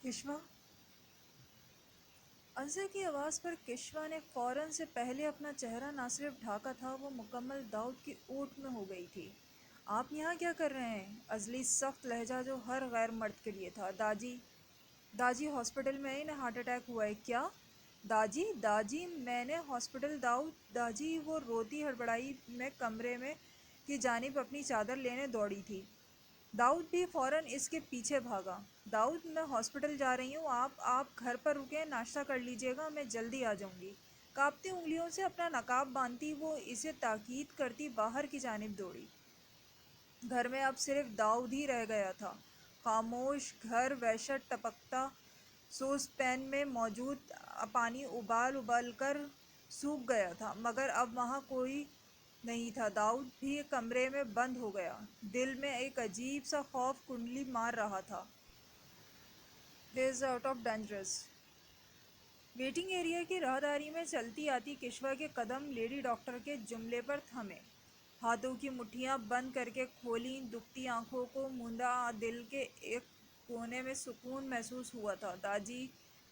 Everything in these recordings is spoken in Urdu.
کشوا؟ ازے کی آواز پر کشوا نے فوراً سے پہلے اپنا چہرہ نہ صرف ڈھانکا تھا، وہ مکمل داؤد کی اوٹ میں ہو گئی تھی۔ آپ یہاں کیا کر رہے ہیں؟ ازلی سخت لہجہ جو ہر غیر مرد کے لیے تھا۔ داجی ہاسپٹل میں انہیں ہارٹ اٹیک ہوا ہے۔ کیا؟ داجی میں نے ہاسپٹل داجی وہ روتی ہڑبڑائی میں کمرے میں کی جانب اپنی چادر لینے دوڑی تھی۔ داؤد بھی فوراً اس کے پیچھے بھاگا۔ داؤد میں ہاسپٹل جا رہی ہوں، آپ گھر پر رکیں، ناشتہ کر لیجیے گا، میں جلدی آ جاؤں گی۔ کانپتی انگلیوں سے اپنا نقاب باندھتی وہ اسے تاکید کرتی باہر کی جانب دوڑی۔ گھر میں اب صرف داؤد ہی رہ گیا تھا۔ خاموش گھر، وحشت ٹپکتا سوس پین میں موجود پانی ابال کر سوکھ گیا تھا، مگر اب وہاں کوئی نہیں تھا۔ داؤد بھی کمرے میں بند ہو گیا۔ دل میں ایک عجیب سا خوف کنڈلی مار رہا تھا۔ "He is out of dangerous." Waiting area کی راہداری میں چلتی آتی کشوا کے قدم لیڈی ڈاکٹر کے جملے پر تھمے۔ ہاتھوں کی مٹھیاں بند کر کے کھولیں، دکھتی آنکھوں کو موندا، دل کے ایک کونے میں سکون محسوس ہوا تھا۔ داجی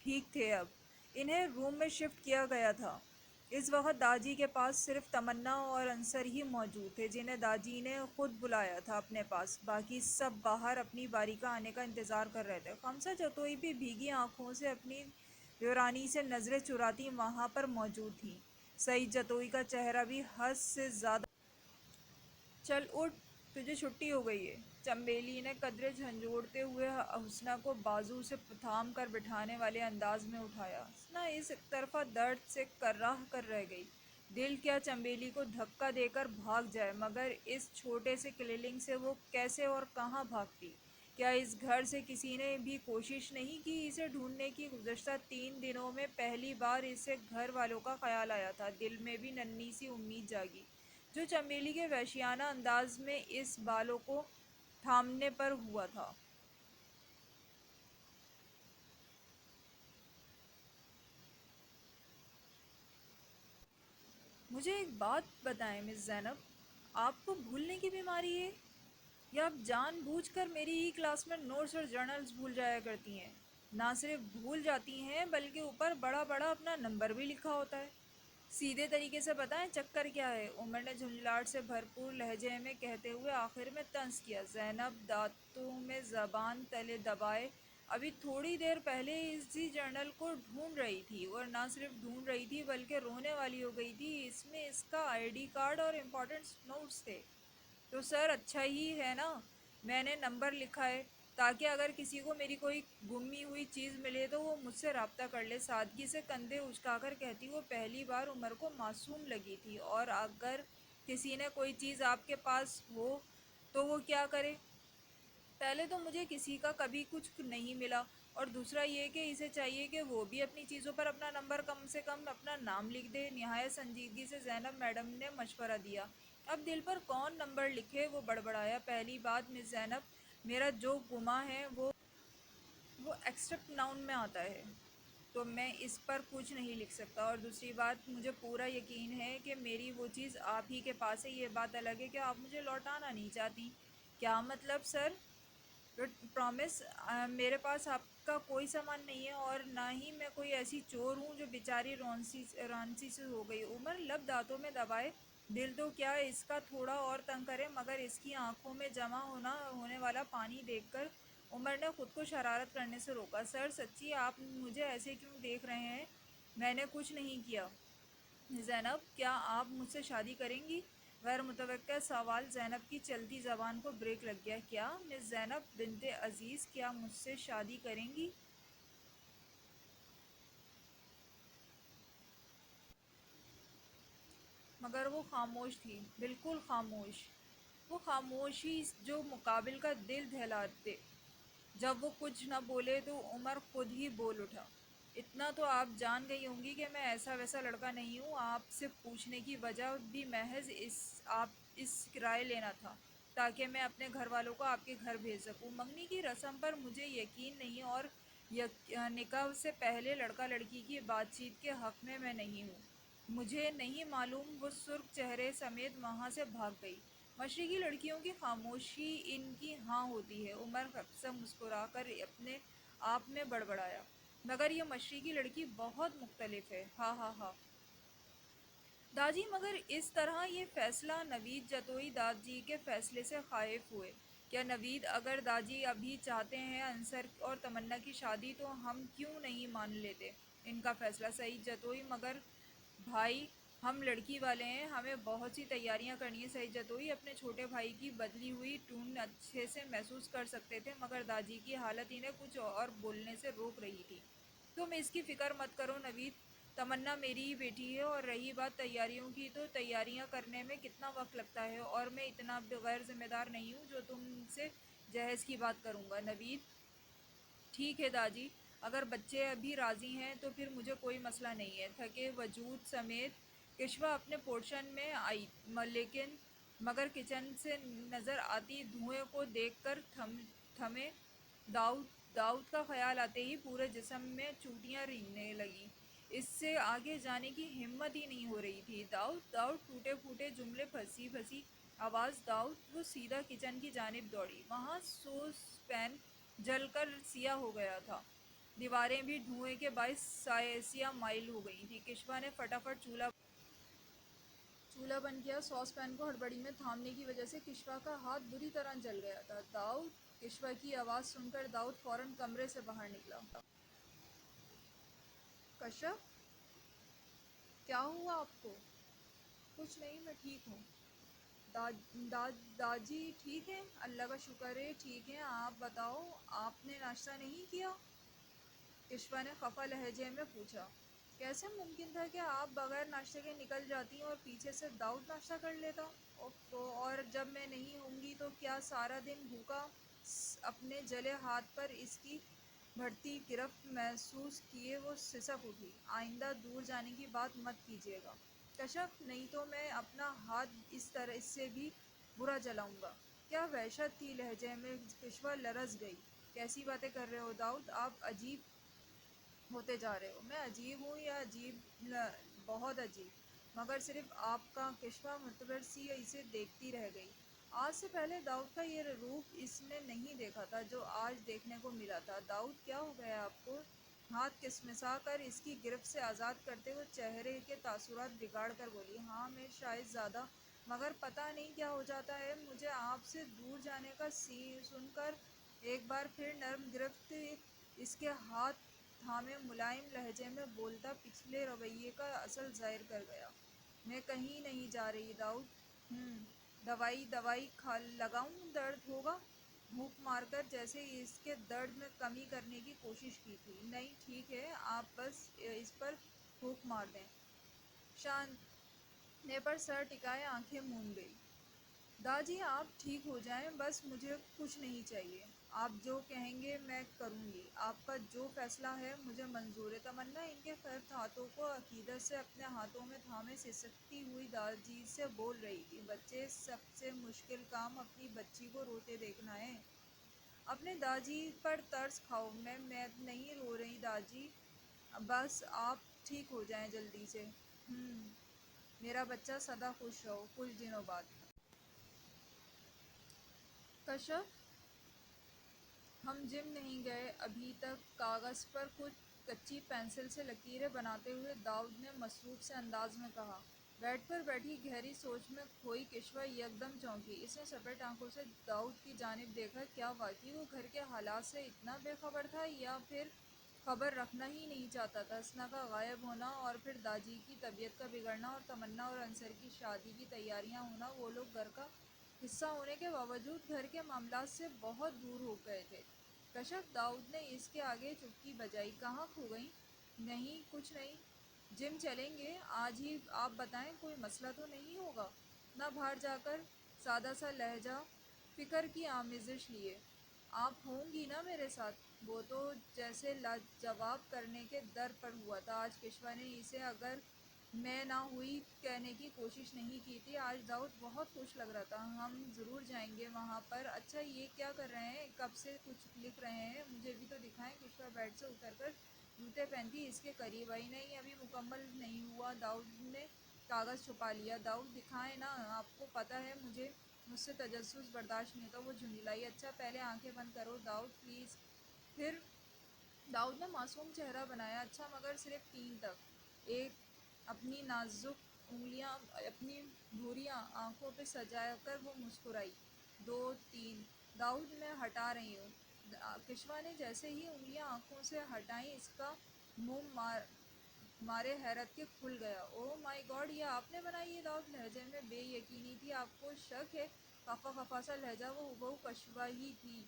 ٹھیک تھے اب۔ انہیں روم میں شفٹ کیا گیا تھا۔ اس وقت داجی کے پاس صرف تمنا اور انصر ہی موجود تھے، جنہیں داجی نے خود بلایا تھا اپنے پاس۔ باقی سب باہر اپنی باری کا آنے کا انتظار کر رہے تھے۔ خمسہ جتوئی بھی بھیگی آنکھوں سے اپنی دیورانی سے نظریں چراتی وہاں پر موجود تھی۔ سعید جتوئی کا چہرہ بھی حد سے زیادہ "چل اٹھ، تجھے چھٹی ہو گئی ہے۔" چنبیلی نے قدرے جھنجھوڑتے ہوئے حسنہ کو بازو سے تھام کر بٹھانے والے انداز میں اٹھایا۔ حسنہ اس ایک طرفہ درد سے کرراہ کر رہ گئی۔ دل کیا چنبیلی کو دھکا دے کر بھاگ جائے، مگر اس چھوٹے سے کلنگ سے وہ کیسے اور کہاں بھاگتی؟ کیا اس گھر سے کسی نے بھی کوشش نہیں کی اسے ڈھونڈنے کی؟ گزشتہ 3 دنوں میں پہلی بار اسے گھر والوں کا خیال آیا تھا۔ دل میں بھی ننھی سی امید جاگی، جو چنبیلی کے وحشیانہ انداز میں اس بالوں کو تھامنے پر ہوا تھا۔ "مجھے ایک بات بتائیں مس زینب، آپ کو بھولنے کی بیماری ہے، یا آپ جان بوجھ کر میری ہی کلاس میں نوٹس اور جرنلز بھول جایا کرتی ہیں؟ نہ صرف بھول جاتی ہیں بلکہ اوپر بڑا بڑا اپنا نمبر بھی لکھا ہوتا ہے۔ سیدھے طریقے سے بتائیں چکر کیا ہے؟" عمر نے جھنجھلاہٹ سے بھرپور لہجے میں کہتے ہوئے آخر میں طنز کیا۔ زینب دانتوں میں زبان تلے دبائے ابھی تھوڑی دیر پہلے اسی جرنل کو ڈھونڈ رہی تھی، اور نہ صرف ڈھونڈ رہی تھی بلکہ رونے والی ہو گئی تھی۔ اس میں اس کا آئی ڈی کارڈ اور امپورٹنٹ نوٹس تھے۔ "تو سر اچھا ہی ہے نا، میں نے نمبر لکھا ہے تاکہ اگر کسی کو میری کوئی گمی ہوئی چیز ملے تو وہ مجھ سے رابطہ کر لے"۔ سادگی سے کندھے اچکا کر کہتی وہ پہلی بار عمر کو معصوم لگی تھی۔ "اور اگر کسی نے کوئی چیز آپ کے پاس ہو تو وہ کیا کرے؟ پہلے تو مجھے کسی کا کبھی کچھ نہیں ملا، اور دوسرا یہ کہ اسے چاہیے کہ وہ بھی اپنی چیزوں پر اپنا نمبر، کم سے کم اپنا نام لکھ دے"۔ نہایت سنجیدگی سے زینب میڈم نے مشورہ دیا۔ "اب دل پر کون نمبر لکھے؟" وہ بڑبڑایا۔ "پہلی بات مس زینب، میرا جو گما ہے وہ ایکسپٹ ناؤن میں آتا ہے، تو میں اس پر کچھ نہیں لکھ سکتا، اور دوسری بات مجھے پورا یقین ہے کہ میری وہ چیز آپ ہی کے پاس ہے۔ یہ بات الگ ہے کہ آپ مجھے لوٹانا نہیں چاہتی"۔ "کیا مطلب سر؟" "پرامس، میرے پاس آپ کا کوئی سامان نہیں ہے، اور نہ ہی میں کوئی ایسی چور ہوں جو بیچاری رانسی سے ہو گئی"۔ عمر لب دانتوں میں دبائے۔ دل تو کیا اس کا تھوڑا اور تنگ کرے، مگر اس کی آنکھوں میں جمع ہونے والا پانی دیکھ کر عمر نے خود کو شرارت کرنے سے روکا۔ "سر سچی آپ مجھے ایسے کیوں دیکھ رہے ہیں؟ میں نے کچھ نہیں کیا"۔ "زینب، کیا آپ مجھ سے شادی کریں گی؟" غیر متوقع سوال زینب کی چلتی زبان کو بریک لگ گیا۔ "کیا مس زینب بنت عزیز، کیا مجھ سے شادی کریں گی؟" مگر وہ خاموش تھی، بالکل خاموش۔ وہ خاموشی جو مقابل کا دل دہلا دے۔ جب وہ کچھ نہ بولے تو عمر خود ہی بول اٹھا۔ "اتنا تو آپ جان گئی ہوں گی کہ میں ایسا ویسا لڑکا نہیں ہوں۔ آپ سے پوچھنے کی وجہ بھی محض اس رائے لینا تھا، تاکہ میں اپنے گھر والوں کو آپ کے گھر بھیج سکوں۔ منگنی کی رسم پر مجھے یقین نہیں، اور نکاح سے پہلے لڑکا لڑکی کی بات چیت کے حق میں نہیں ہوں"۔ "مجھے نہیں معلوم"۔ وہ سرخ چہرے سمیت وہاں سے بھاگ گئی۔ مشرقی لڑکیوں کی خاموشی ان کی ہاں ہوتی ہے۔ عمر سے مسکرا کر اپنے آپ نے بڑبڑایا۔ مگر یہ مشرقی لڑکی بہت مختلف ہے، ہاں ہاں ہاں۔ داجی مگر اس طرح یہ فیصلہ نوید جتوئی داجی کے فیصلے سے خائف ہوئے۔ کیا نوید، اگر داجی ابھی چاہتے ہیں انصر اور تمنا کی شادی تو ہم کیوں نہیں مان لیتے ان کا فیصلہ؟ سعید جتوئی: مگر بھائی، ہم لڑکی والے ہیں، ہمیں بہت سی تیاریاں کرنی ہیں۔ سعید جتوئی اپنے چھوٹے بھائی کی بدلی ہوئی ٹون اچھے سے محسوس کر سکتے تھے، مگر داجی کی حالت انہیں کچھ اور بولنے سے روک رہی تھی۔ تم اس کی فکر مت کرو نوید، تمنا میری ہی بیٹی ہے، اور رہی بات تیاریوں کی تو تیاریاں کرنے میں کتنا وقت لگتا ہے، اور میں اتنا غیر ذمہ دار نہیں ہوں جو تم سے جہیز کی بات کروں گا۔ نوید: ٹھیک ہے داجی، اگر بچے ابھی راضی ہیں تو پھر مجھے کوئی مسئلہ نہیں ہے۔ تھکے وجود سمیت کشوا اپنے پورشن میں آئی، لیکن مگر کچن سے نظر آتی دھوئیں کو دیکھ کر تھمے۔ داؤد کا خیال آتے ہی پورے جسم میں چوٹیاں رینگنے لگیں۔ اس سے آگے جانے کی ہمت ہی نہیں ہو رہی تھی۔ داؤد، داؤد! ٹوٹے پھوٹے جملے، پھنسی پھنسی آواز۔ داؤد! وہ سیدھا کچن کی جانب دوڑی۔ وہاں سوس پین جل کر سیاہ ہو گیا تھا، دیواریں بھی دھوئیں کے باعث سیاہ مائل ہو گئی تھیں۔ کشوا نے فٹافٹ چولہا بند کیا۔ سوس پین کو ہڑبڑی میں تھامنے کی وجہ سے کشوا کا ہاتھ بری طرح جل گیا تھا۔ داؤد! کشوا کی آواز سن کر داؤد فوراً کمرے سے باہر نکلا۔ کشف! کیا ہوا آپ کو؟ کچھ نہیں، میں ٹھیک ہوں۔ داجی ٹھیک ہے؟ اللہ کا شکر ہے ٹھیک ہیں۔ آپ بتاؤ، آپ نے ناشتہ نہیں کیا؟ کشوا نے خفا لہجے میں پوچھا۔ کیسے ممکن تھا کہ آپ بغیر ناشتے کے نکل جاتی اور پیچھے سے داؤد ناشتہ کر لیتا؟ اور جب میں نہیں ہوں گی تو کیا سارا دن بھوکا؟ اپنے جلے ہاتھ پر اس کی بڑھتی گرفت محسوس کیے وہ سسک اٹھی۔ آئندہ دور جانے کی بات مت کیجیے گا کشف، نہیں تو میں اپنا ہاتھ اس سے بھی برا جلاؤں گا۔ کیا وحشت تھی لہجے میں! کشوا لرز گئی۔ کیسی باتیں کر رہے ہو داؤد؟ آپ عجیب ہوتے جا رہے ہو۔ میں عجیب ہوں یا عجیب؟ بہت عجیب، مگر صرف آپ کا۔ کشوا معتبر سی اسے دیکھتی رہ گئی۔ آج سے پہلے داؤد کا یہ روپ اس نے نہیں دیکھا تھا جو آج دیکھنے کو ملا تھا۔ داؤد، کیا ہو گیا آپ کو؟ ہاتھ کسمسا کر اس کی گرفت سے آزاد کرتے ہوئے چہرے کے تاثرات بگاڑ کر بولی۔ ہاں، میں شاید زیادہ، مگر پتہ نہیں کیا ہو جاتا ہے مجھے آپ سے دور جانے کا سن کر۔ ایک بار پھر نرم گرفت اس کے ہاتھ تھامے ملائم لہجے میں بولتا پچھلے رویے کا اثر ظاہر کر گیا۔ میں کہیں نہیں جا رہی داؤد۔ دوائی لگاؤں؟ درد ہوگا؟ بھوک مار کر جیسے اس کے درد میں کمی کرنے کی کوشش کی تھی۔ نہیں، ٹھیک ہے، آپ بس اس پر پھونک مار دیں۔ شانت نے پر سر ٹکائے آنکھیں موند گئی۔ داجی، آپ ٹھیک ہو جائیں، بس مجھے کچھ نہیں چاہیے۔ آپ جو کہیں گے میں کروں گی، آپ کا جو فیصلہ ہے مجھے منظور ہے۔ تمنا ان کے خرد ہاتھوں کو عقیدت سے اپنے ہاتھوں میں تھامے سسکتی ہوئی داجی سے بول رہی تھی۔ بچے، سب سے مشکل کام اپنی بچی کو روتے دیکھنا ہے۔ اپنے داجی پر ترس کھاؤ۔ میں نہیں رو رہی داجی، بس آپ ٹھیک ہو جائیں جلدی سے۔ میرا بچہ سدا خوش رہو۔ کچھ دنوں بعد کشف: ہم جم نہیں گئے ابھی تک۔ کاغذ پر کچھ کچی پنسل سے لکیریں بناتے ہوئے داؤد نے مصروف سے انداز میں کہا۔ بیڈ پر بیٹھی گہری سوچ میں کھوئی کشوا یکدم چونکی۔ اس نے سپیٹ آنکھوں سے داؤد کی جانب دیکھا۔ کیا واقعی وہ گھر کے حالات سے اتنا بے خبر تھا، یا پھر خبر رکھنا ہی نہیں چاہتا تھا؟ اسنا کا غائب ہونا، اور پھر داجی کی طبیعت کا بگڑنا، اور تمنا اور انصر کی شادی کی تیاریاں ہونا، وہ لوگ گھر کا حصہ ہونے کے باوجود گھر کے معاملات سے بہت دور ہو گئے تھے۔ کشف: داؤد نے اس کے آگے چپکی بجائی۔ کہاں کھو گئیں؟ نہیں، کچھ نہیں۔ جم چلیں گے آج ہی؟ آپ بتائیں، کوئی مسئلہ تو نہیں ہوگا نہ؟ باہر جا کر سادہ سا لہجہ فکر کی آمیزش لیے۔ آپ ہوں گی نا میرے ساتھ؟ وہ تو جیسے لاجواب کرنے کے در پر ہوا تھا۔ آج کشوا نے اسے اگر میں نہ ہوئی کہنے کی کوشش نہیں کی تھی۔ آج داؤد بہت خوش لگ رہا تھا۔ ہم ضرور جائیں گے وہاں پر۔ اچھا، یہ کیا کر رہے ہیں؟ کب سے کچھ لکھ رہے ہیں؟ مجھے بھی تو دکھائیں۔ کشوا بیڈ سے اتر کر جوتے پہنتی اس کے قریب آئی۔ نہیں، ابھی مکمل نہیں ہوا۔ داؤد نے کاغذ چھپا لیا۔ داؤد، دکھائیں نا، آپ کو پتہ ہے مجھ سے تجسس برداشت نہیں ہوتا۔ وہ جھنجھلائی۔ اچھا، پہلے آنکھیں بند کرو داؤد پلیز۔ پھر داؤد نے معصوم چہرہ بنایا، اچھا مگر صرف 3 تک۔ ایک، اپنی نازک انگلیاں اپنی بھوری آنکھوں پہ سجا کر وہ مسکرائی۔ 2، 3، داؤد میں ہٹا رہی ہوں۔ کشوا نے جیسے ہی انگلیاں آنکھوں سے ہٹائیں اس کا منہ مارے حیرت کے کھل گیا۔ اوہ مائی گاڈ، یہ آپ نے بنائی ہے؟ داؤد لہجے میں بے یقینی تھی۔ آپ کو شک ہے؟ خفا خفا سا لہجہ، وہ ہبہو کشوا ہی تھی۔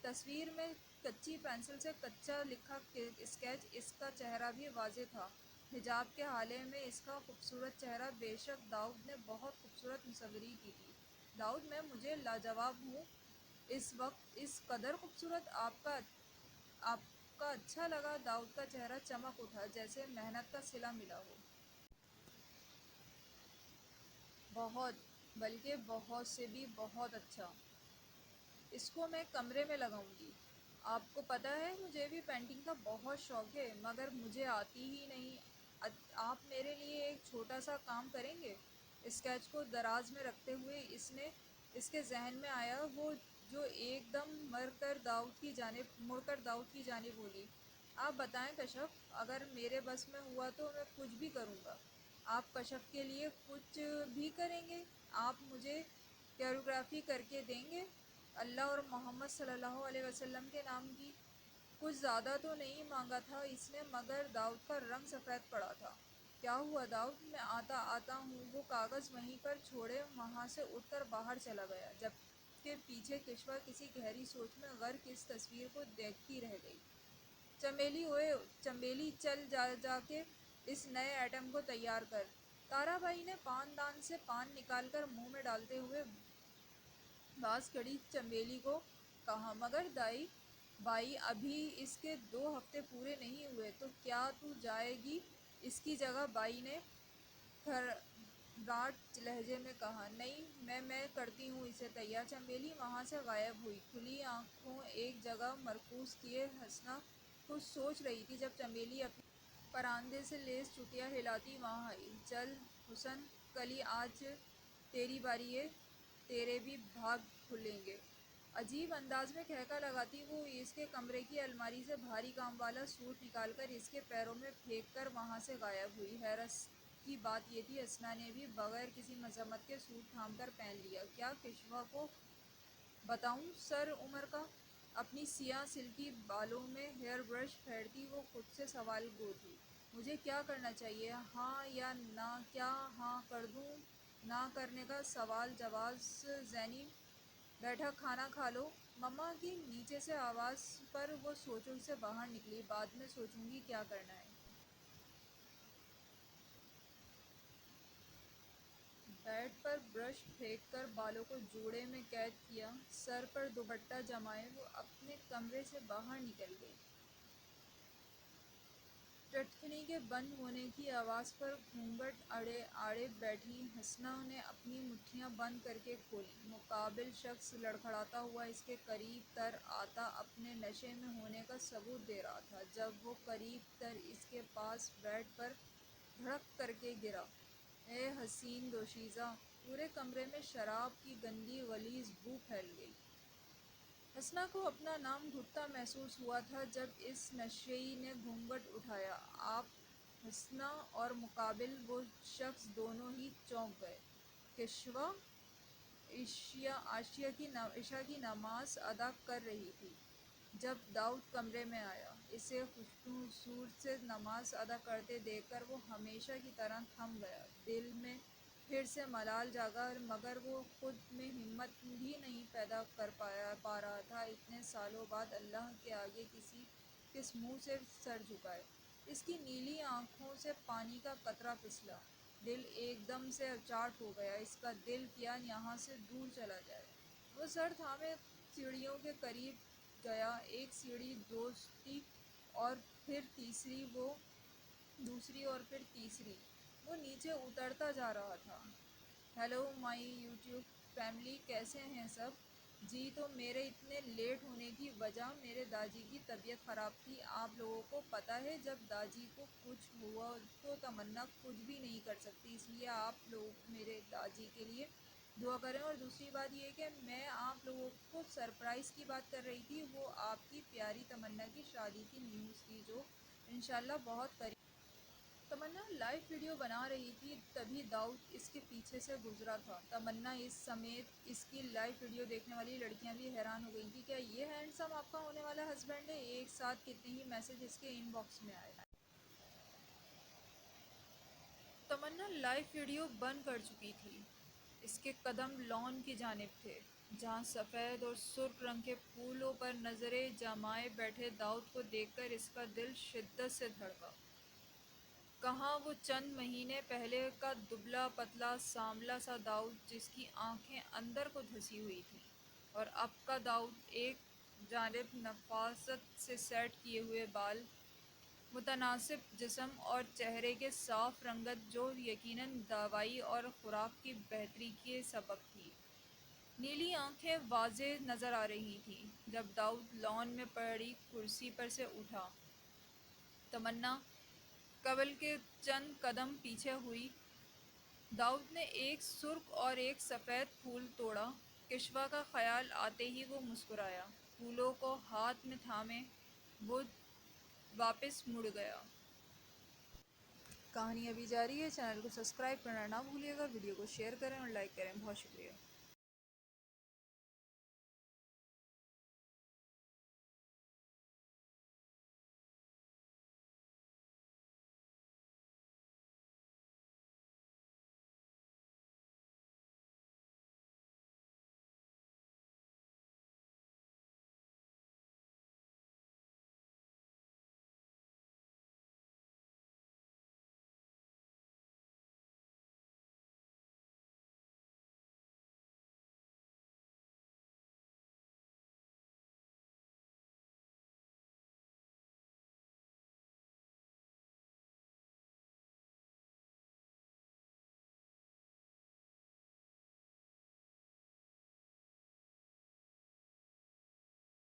تصویر میں کچی پنسل سے کچا لکھا اسکیچ، اس کا چہرہ بھی واضح تھا حجاب کے حالے میں۔ اس کا خوبصورت چہرہ، بے شک داؤد نے بہت خوبصورت مصوری کی تھی۔ داؤد میں مجھے لاجواب ہوں اس وقت اس قدر خوبصورت؟ آپ کا اچھا لگا؟ داؤد کا چہرہ چمک اٹھا جیسے محنت کا صلہ ملا ہو۔ بہت، بلکہ بہت سے بھی بہت اچھا۔ اس کو میں کمرے میں لگاؤں گی۔ آپ کو پتہ ہے مجھے بھی پینٹنگ کا بہت شوق ہے، مگر مجھے آتی ہی نہیں۔ آپ میرے لیے ایک چھوٹا سا کام کریں گے؟ اسکیچ کو دراز میں رکھتے ہوئے اس کے ذہن میں آیا وہ جو ایک دم مڑ کر داؤد کی جانب بولی۔ آپ بتائیں کشف، اگر میرے بس میں ہوا تو میں کچھ بھی کروں گا۔ آپ کشف کے لیے کچھ بھی کریں گے؟ آپ مجھے کوریوگرافی کر کے دیں گے؟ اللہ اور محمد صلی اللہ علیہ وسلم کے نام کی؟ کچھ زیادہ تو نہیں مانگا تھا اس نے، مگر داؤد کا رنگ سفید پڑا تھا۔ کیا ہوا داؤد؟ میں آتا ہوں۔ وہ کاغذ وہیں پر چھوڑے وہاں سے اٹھ کر باہر چلا گیا، جبکہ پیچھے کشوا کسی گہری سوچ میں غرق اس تصویر کو دیکھتی رہ گئی۔ چمیلی، اوئے چمیلی، چل جا کے اس نئے ایٹم کو تیار کر۔ تارا بائی نے پان دان سے پان نکال کر منہ میں ڈالتے ہوئے باز کھڑی چمیلی کو کہا۔ مگر بائی، ابھی اس کے 2 ہفتے پورے نہیں ہوئے، تو کیا تو جائے گی اس کی جگہ؟ بائی نے کھرکھراہٹ لہجے میں کہا۔ نہیں، میں کرتی ہوں اسے تیار۔ چمیلی وہاں سے غائب ہوئی، کھلی آنکھوں ایک جگہ مرکوز کیے حسنا کچھ سوچ رہی تھی جب چمیلی اپنے پراندے سے لیس چوٹیاں ہلاتی وہاں آئی۔ چل حسن کلی، آج تیری باری ہے، تیرے بھی بھاگ کھلیں گے۔ عجیب انداز میں ٹھہکا لگاتی وہ اس کے کمرے کی الماری سے بھاری کام والا سوٹ نکال کر اس کے پیروں میں پھینک کر وہاں سے غائب ہوئی۔ حیرت کی بات یہ تھی حسنا نے بھی بغیر کسی مذمت کے سوٹ تھام کر پہن لیا۔ کیا کشوا کو بتاؤں سر عمر کا؟ اپنی سیاہ سلکی بالوں میں ہیئر برش پھیرتی وہ خود سے سوال گو تھی۔ مجھے کیا کرنا چاہیے؟ ہاں یا نہ؟ کیا ہاں کر دوں؟ نہ کرنے کا سوال جواز زینی، بیٹھا کھانا کھا لو۔ مما کی نیچے سے آواز پر وہ سوچوں سے باہر نکلی۔ بعد میں سوچوں گی کیا کرنا ہے۔ بیڈ پر برش پھینک کر بالوں کو جوڑے میں قید کیا، سر پر دوپٹہ جمائے وہ اپنے کمرے سے باہر نکل گئی۔ ٹٹکنی کے بند ہونے کی آواز پر گھونگھٹ آڑے بیٹھی حسنا نے اپنی مٹھیاں بند کر کے کھولیں۔ مقابل شخص لڑکھڑاتا ہوا اس کے قریب تر آتا اپنے نشے میں ہونے کا ثبوت دے رہا تھا۔ جب وہ قریب تر اس کے پاس بیڈ پر دھڑک کر کے گرا، اے حسین دوشیزہ! پورے کمرے میں شراب کی گندی غلیظ بو پھیل گئی۔ حسنا کو اپنا نام گھٹتا محسوس ہوا تھا جب اس نشئی نے گھونگھٹ اٹھایا۔ آپ حسنا اور مقابل وہ شخص دونوں ہی چونک گئے۔ کشوا عشاء کی نماز ادا کر رہی تھی جب داؤد کمرے میں آیا۔ اسے خشوع خضوع سے نماز ادا کرتے دیکھ کر وہ ہمیشہ کی طرح تھم گیا۔ دل میں پھر سے ملال جاگا، مگر وہ خود میں ہمت بھی نہیں پیدا کر پا رہا تھا اتنے سالوں بعد اللہ کے آگے کس منہ سے سر جھکائے۔ اس کی نیلی آنکھوں سے پانی کا قطرہ پھسلا، دل ایک دم سے اچاٹ ہو گیا۔ اس کا دل کیا یہاں سے دور چلا جائے۔ وہ سر تھامے سیڑھیوں کے قریب گیا، ایک سیڑھی دوسری اور پھر تیسری، وہ نیچے اترتا جا رہا تھا۔ ہیلو مائی یوٹیوب فیملی، کیسے ہیں سب؟ جی تو میرے اتنے لیٹ ہونے کی وجہ میرے داجی کی طبیعت خراب تھی۔ آپ لوگوں کو پتہ ہے جب داجی کو کچھ ہوا تو تمنا کچھ بھی نہیں کر سکتی، اس لیے آپ لوگ میرے داجی کے لیے دعا کریں۔ اور دوسری بات یہ کہ میں آپ لوگوں کو سرپرائز کی بات کر رہی تھی، وہ آپ کی پیاری تمنا کی شادی کی نیوز تھی جو انشاءاللہ بہت قریب۔ تمنا لائیو ویڈیو بنا رہی تھی، تبھی داؤد اس کے پیچھے سے گزرا تھا۔ تمنا اس سمیت اس کی لائیو ویڈیو دیکھنے والی لڑکیاں بھی حیران ہو گئی تھیں، کیا یہ ہینڈسم آپ کا ہونے والا ہسبینڈ ہے؟ ایک ساتھ کتنے ہی میسج اس کے ان باکس میں آئے۔ تمنا لائیو ویڈیو بند کر چکی تھی۔ اس کے قدم لان کی جانب تھے، جہاں سفید اور سرخ رنگ کے پھولوں پر نظریں جمائے بیٹھے داؤد کو دیکھ کر اس کا دل شدت سے دھڑکا۔ کہاں وہ چند مہینے پہلے کا دبلا پتلا سانولا سا داؤد جس کی آنکھیں اندر کو دھسی ہوئی تھیں، اور اب کا داؤد ایک جانب نفاست سے سیٹ کیے ہوئے بال، متناسب جسم اور چہرے کے صاف رنگت جو یقیناً دوائی اور خوراک کی بہتری کے سبب تھی۔ نیلی آنکھیں واضح نظر آ رہی تھیں۔ جب داؤد لان میں پڑی کرسی پر سے اٹھا، تمنا قبل کے چند قدم پیچھے ہوئی۔ داؤد نے ایک سرخ اور ایک سفید پھول توڑا۔ کشوا کا خیال آتے ہی وہ مسکرایا۔ پھولوں کو ہاتھ میں تھامے وہ واپس مڑ گیا۔ کہانی ابھی جاری ہے، چینل کو سبسکرائب کرنا نہ بھولیے گا، ویڈیو کو شیئر کریں اور لائک کریں۔ بہت شکریہ۔